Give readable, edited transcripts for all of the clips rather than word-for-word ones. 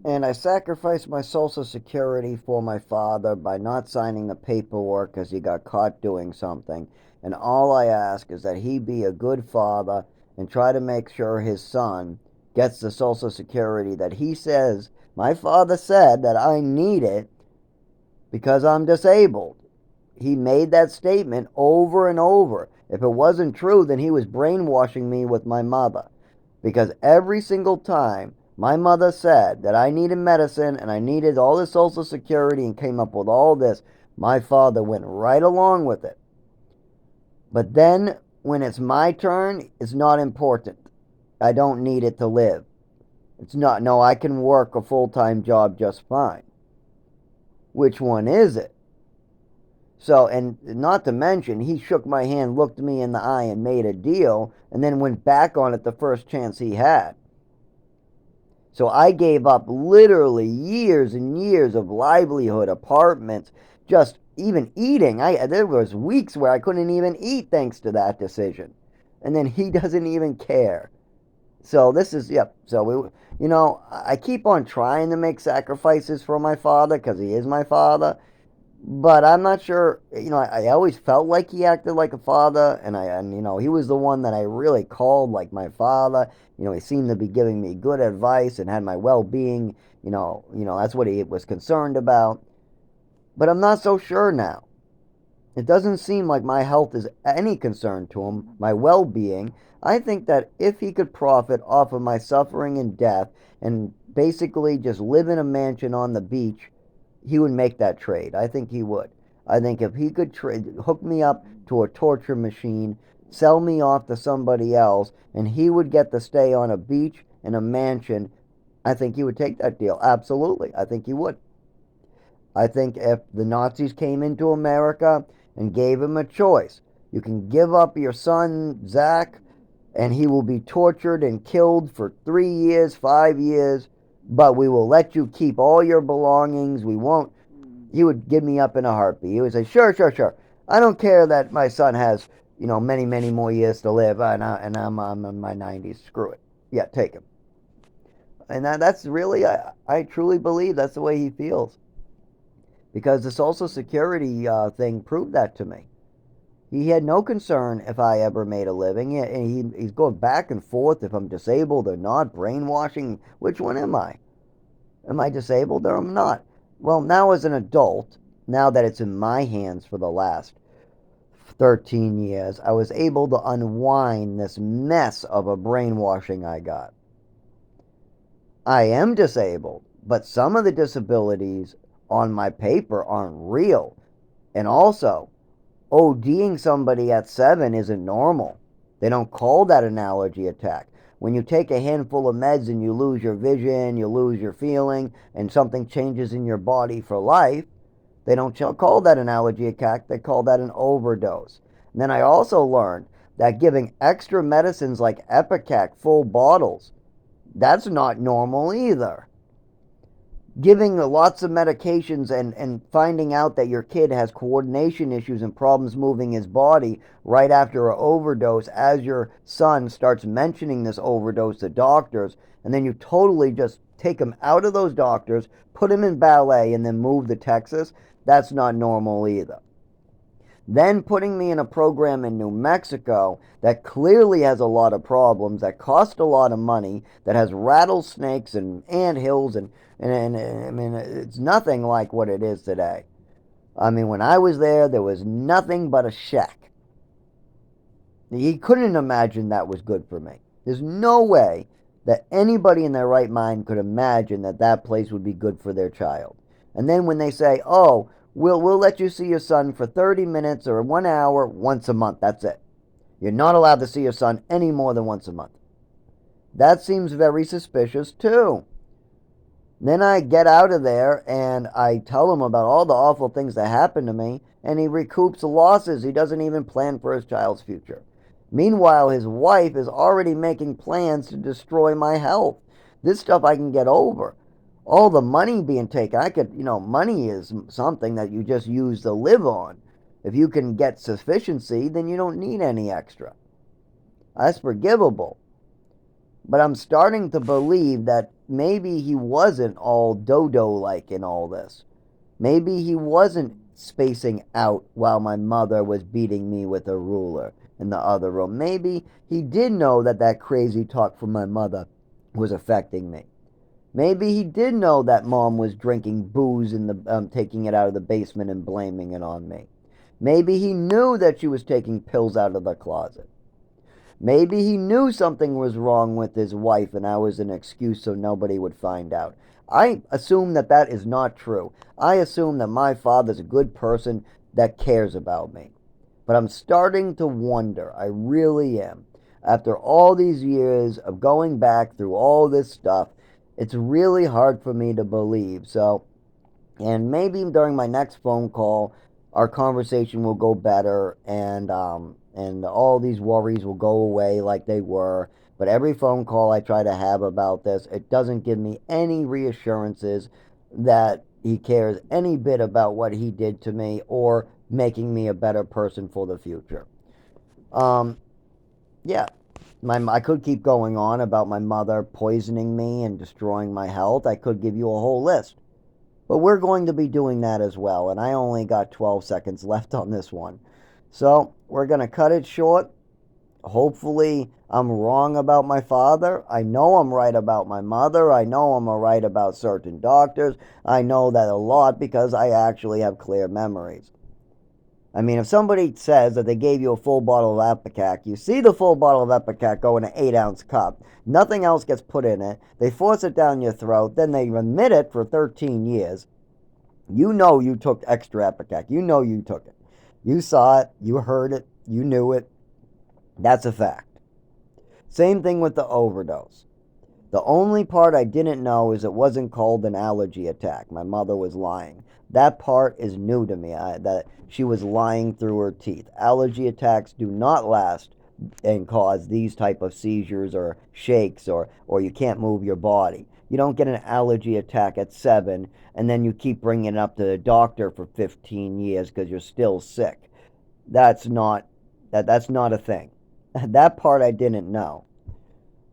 And I sacrificed my Social Security for my father by not signing the paperwork because he got caught doing something. And all I ask is that he be a good father and try to make sure his son gets the Social Security that he says, my father said that I need it because I'm disabled. He made that statement over and over. If it wasn't true, then he was brainwashing me with my mother. Because every single time my mother said that I needed medicine and I needed all this Social Security and came up with all this, my father went right along with it. But then when it's my turn, it's not important. I don't need it to live. It's not, no, I can work a full time job just fine. Which one is it? So, and not to mention, he shook my hand, looked me in the eye, and made a deal, and then went back on it the first chance he had. So I gave up literally years and years of livelihood, apartments, just even eating. There was weeks where I couldn't even eat thanks to that decision, and then he doesn't even care. So this is yep. So I keep on trying to make sacrifices for my father because he is my father, but I'm not sure. I always felt like he acted like a father, and he was the one that I really called like my father. He seemed to be giving me good advice and had my well-being. That's what he was concerned about. But I'm not so sure now. It doesn't seem like my health is any concern to him, my well-being. I think that if he could profit off of my suffering and death and basically just live in a mansion on the beach, he would make that trade. I think he would. I think if he could hook me up to a torture machine, sell me off to somebody else, and he would get to stay on a beach in a mansion, I think he would take that deal. Absolutely. I think he would. I think if the Nazis came into America and gave him a choice, you can give up your son, Zach, and he will be tortured and killed for 3 years, 5 years, but we will let you keep all your belongings. We won't. He would give me up in a heartbeat. He would say, sure, sure, sure. I don't care that my son has, many, many more years to live, I'm in my 90s. Screw it. Yeah, take him. And that's really, I truly believe that's the way he feels. Because the Social Security thing proved that to me. He had no concern if I ever made a living. He's going back and forth if I'm disabled or not, brainwashing. Which one am I? Am I disabled or am I not? Well, now as an adult, now that it's in my hands for the last 13 years, I was able to unwind this mess of a brainwashing I got. I am disabled, but some of the disabilities on my paper aren't real. And also, ODing somebody at 7 isn't normal. They don't call that an allergy attack. When you take a handful of meds and you lose your vision, you lose your feeling, and something changes in your body for life, they don't call that an allergy attack. They call that an overdose. And then I also learned that giving extra medicines like Epicac full bottles, that's not normal either. Giving lots of medications and finding out that your kid has coordination issues and problems moving his body right after an overdose as your son starts mentioning this overdose to doctors, and then you totally just take him out of those doctors, put him in ballet, and then move to Texas, that's not normal either. Then putting me in a program in New Mexico that clearly has a lot of problems, that cost a lot of money, that has rattlesnakes and ant hills, and I mean, it's nothing like what it is today. I mean, when I was there was nothing but a shack. He couldn't imagine that was good for me. There's no way that anybody in their right mind could imagine that that place would be good for their child. And then when they say, "Oh, we'll let you see your son for 30 minutes or 1 hour once a month. That's it. You're not allowed to see your son any more than once a month." That seems very suspicious too. Then I get out of there and I tell him about all the awful things that happened to me, and he recoups the losses. He doesn't even plan for his child's future. Meanwhile, his wife is already making plans to destroy my health. This stuff I can get over. All the money being taken, money is something that you just use to live on. If you can get sufficiency, then you don't need any extra. That's forgivable. But I'm starting to believe that maybe he wasn't all Dodo-like in all this. Maybe he wasn't spacing out while my mother was beating me with a ruler in the other room. Maybe he did know that that crazy talk from my mother was affecting me. Maybe he did know that mom was drinking booze in the taking it out of the basement and blaming it on me. Maybe he knew that she was taking pills out of the closet. Maybe he knew something was wrong with his wife and I was an excuse so nobody would find out. I assume that that is not true. I assume that my father's a good person that cares about me. But I'm starting to wonder, I really am. After all these years of going back through all this stuff, it's really hard for me to believe. So, and maybe during my next phone call, our conversation will go better, and all these worries will go away like they were. But every phone call I try to have about this, it doesn't give me any reassurances that he cares any bit about what he did to me or making me a better person for the future. Um, yeah, I could keep going on about my mother poisoning me and destroying my health. I could give you a whole list. But we're going to be doing that as well, and I only got 12 seconds left on this one. So we're going to cut it short. Hopefully, I'm wrong about my father. I know I'm right about my mother. I know I'm right about certain doctors. I know that a lot because I actually have clear memories. I mean, if somebody says that they gave you a full bottle of Epicac, you see the full bottle of Epicac go in an 8-ounce cup. Nothing else gets put in it. They force it down your throat. Then they remit it for 13 years. You know you took extra Epicac. You know you took it. You saw it. You heard it. You knew it. That's a fact. Same thing with the overdose. The only part I didn't know is it wasn't called an allergy attack. My mother was lying. That part is new to me, that she was lying through her teeth. Allergy attacks do not last and cause these type of seizures or shakes or you can't move your body. You don't get an allergy attack at 7 and then you keep bringing it up to the doctor for 15 years because you're still sick. That's not that's not a thing. That part I didn't know.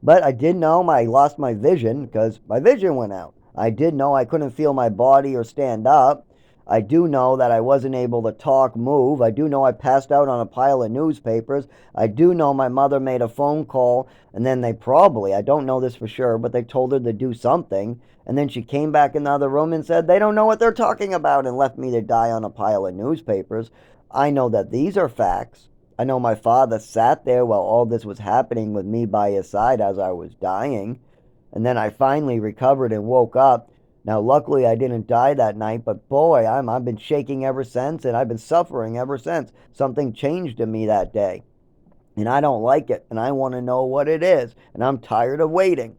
But I did know I lost my vision because my vision went out. I did know I couldn't feel my body or stand up. I do know that I wasn't able to talk, move. I do know I passed out on a pile of newspapers. I do know my mother made a phone call and then they probably, I don't know this for sure, but they told her to do something. And then she came back in the other room and said, they don't know what they're talking about and left me to die on a pile of newspapers. I know that these are facts. I know my father sat there while all this was happening with me by his side as I was dying. And then I finally recovered and woke up. Now, luckily, I didn't die that night, but boy, I've been shaking ever since, and I've been suffering ever since. Something changed in me that day, and I don't like it, and I want to know what it is, and I'm tired of waiting.